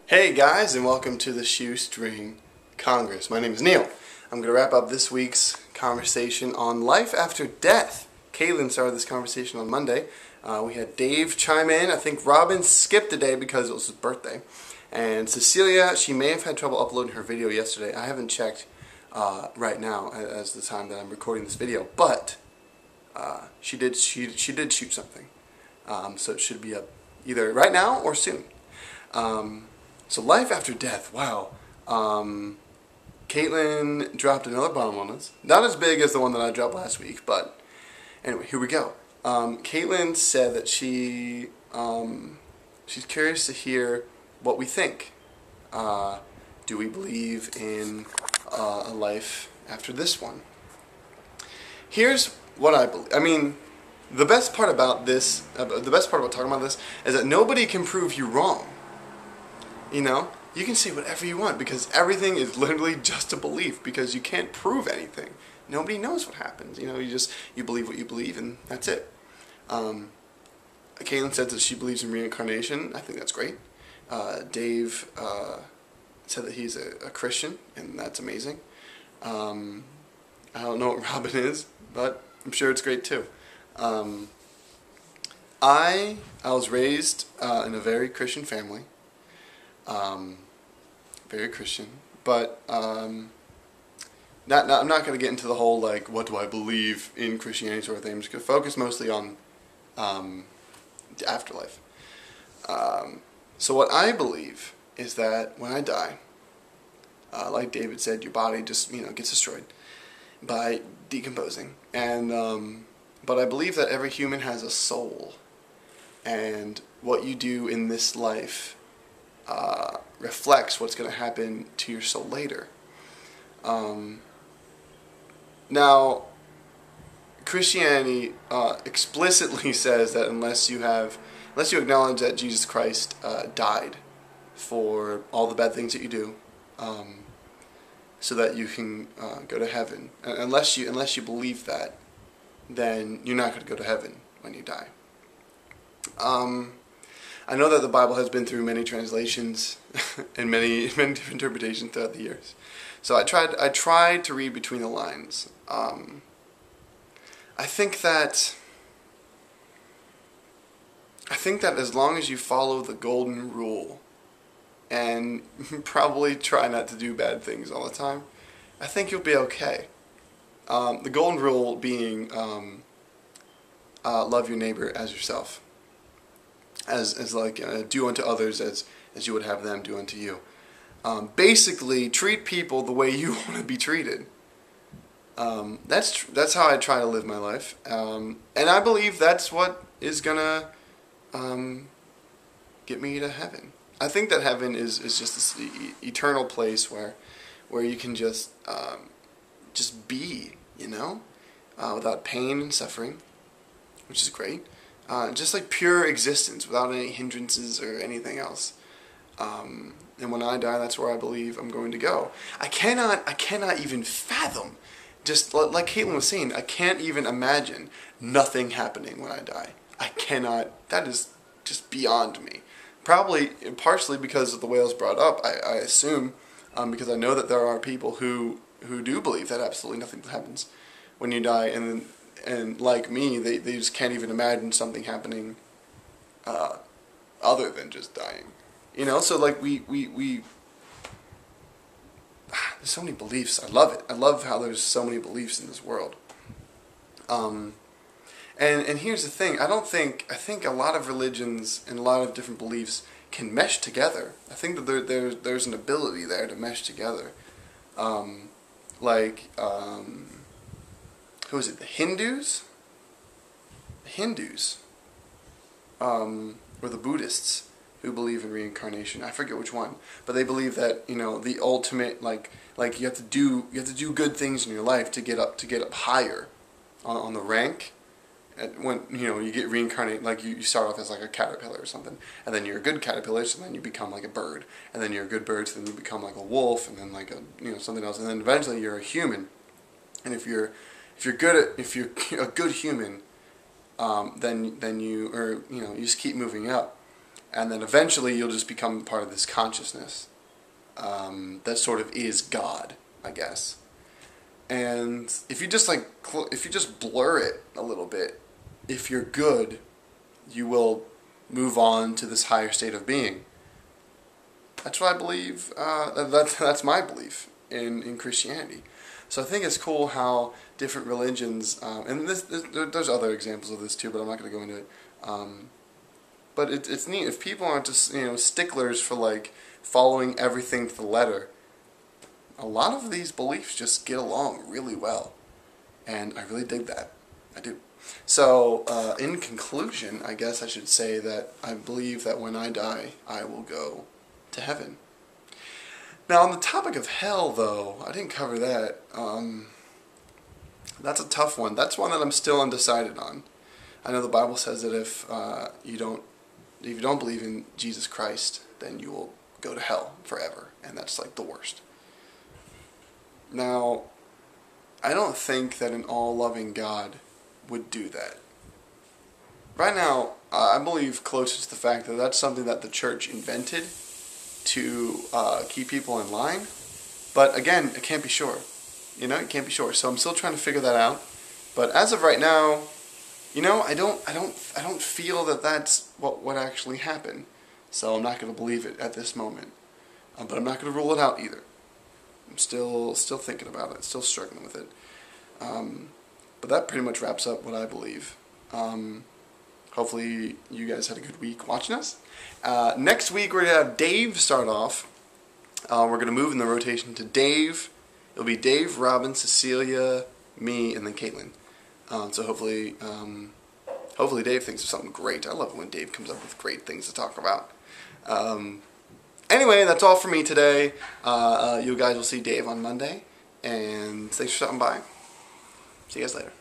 Hey guys, and welcome to the Shoestring Congress. My name is Neil. I'm going to wrap up this week's conversation on life after death. Caitlin started this conversation on Monday. We had Dave chime in. I think Robin skipped a day because it was his birthday. And Cecilia, she may have had trouble uploading her video yesterday. I haven't checked right now as the time that I'm recording this video, but she did shoot something. So it should be up either right now or soon. So life after death, wow. Caitlin dropped another bomb on us. Not as big as the one that I dropped last week, but anyway, here we go. Caitlin said that she's curious to hear what we think. Do we believe in a life after this one? Here's what I believe. I mean, the best part about talking about this is that nobody can prove you wrong. You know, you can say whatever you want because everything is literally just a belief because you can't prove anything. Nobody knows what happens. You know, you believe what you believe and that's it. Caitlin said that she believes in reincarnation. I think that's great. Dave said that he's a Christian and that's amazing. I don't know what Robin is, but I'm sure it's great too. I was raised in a very Christian family. Very Christian, but I'm not going to get into the whole, like, what do I believe in Christianity sort of thing. I'm just going to focus mostly on the afterlife. So what I believe is that when I die, like David said, your body just, gets destroyed by decomposing. And but I believe that every human has a soul, and what you do in this life reflects what's going to happen to your soul later. Now, Christianity explicitly says that unless you acknowledge that Jesus Christ died for all the bad things that you do, so that you can go to heaven, unless you believe that, then you're not going to go to heaven when you die. I know that the Bible has been through many translations and many different interpretations throughout the years. So I tried to read between the lines. I think that as long as you follow the golden rule and probably try not to do bad things all the time, I think you'll be okay. The golden rule being love your neighbor as yourself. As like do unto others as you would have them do unto you. Basically, treat people the way you want to be treated. That's how I try to live my life, and I believe that's what is gonna get me to heaven. I think that heaven is just this eternal place where you can just be, without pain and suffering, which is great. Just like pure existence without any hindrances or anything else. And when I die, that's where I believe I'm going to go. I cannot even fathom, just like Caitlin was saying, I can't even imagine nothing happening when I die. I cannot, that is just beyond me. Probably partially because of the way I was brought up, I assume, because I know that there are people who do believe that absolutely nothing happens when you die, and like me, they just can't even imagine something happening other than just dying. So like we there's so many beliefs. I love it. I love how there's so many beliefs in this world. And here's the thing. I think a lot of religions and a lot of different beliefs can mesh together. I think that there's an ability there to mesh together. Who is it? The Hindus? The Hindus. Or the Buddhists who believe in reincarnation. I forget which one. But they believe that, the ultimate, like you have to do good things in your life to get up higher on the rank. And when, you get reincarnated, like you start off as like a caterpillar or something. And then you're a good caterpillar, so then you become like a bird. And then you're a good bird, so then you become like a wolf, and then like something else. And then eventually you're a human. And if you're a good human, then you just keep moving up. and then eventually you'll just become part of this consciousness that sort of is God, I guess. And if you just if you just blur it a little bit, if you're good, you will move on to this higher state of being. That's what I believe. That's my belief in Christianity. So I think it's cool how different religions, and there's other examples of this too, but I'm not going to go into it. But it's neat if people aren't just sticklers for like following everything to the letter. A lot of these beliefs just get along really well, and I really dig that. I do. So, in conclusion, I guess I should say that I believe that when I die, I will go to heaven. Now, on the topic of hell, though, I didn't cover that. That's a tough one. That's one that I'm still undecided on. I know the Bible says that if you don't believe in Jesus Christ, then you will go to hell forever, and that's like the worst. Now, I don't think that an all-loving God would do that. Right now, I believe closer to the fact that that's something that the church invented to keep people in line. But again, it can't be sure. You can't be sure. So I'm still trying to figure that out. But as of right now, I don't feel that that's what would actually happen. So I'm not going to believe it at this moment. But I'm not going to rule it out either. I'm still thinking about it, still struggling with it. But that pretty much wraps up what I believe. Hopefully you guys had a good week watching us. Next week we're going to have Dave start off. We're going to move in the rotation to Dave. It'll be Dave, Robin, Cecilia, me, and then Caitlin. So hopefully Dave thinks of something great. I love it when Dave comes up with great things to talk about. Anyway, that's all for me today. You guys will see Dave on Monday. And thanks for stopping by. See you guys later.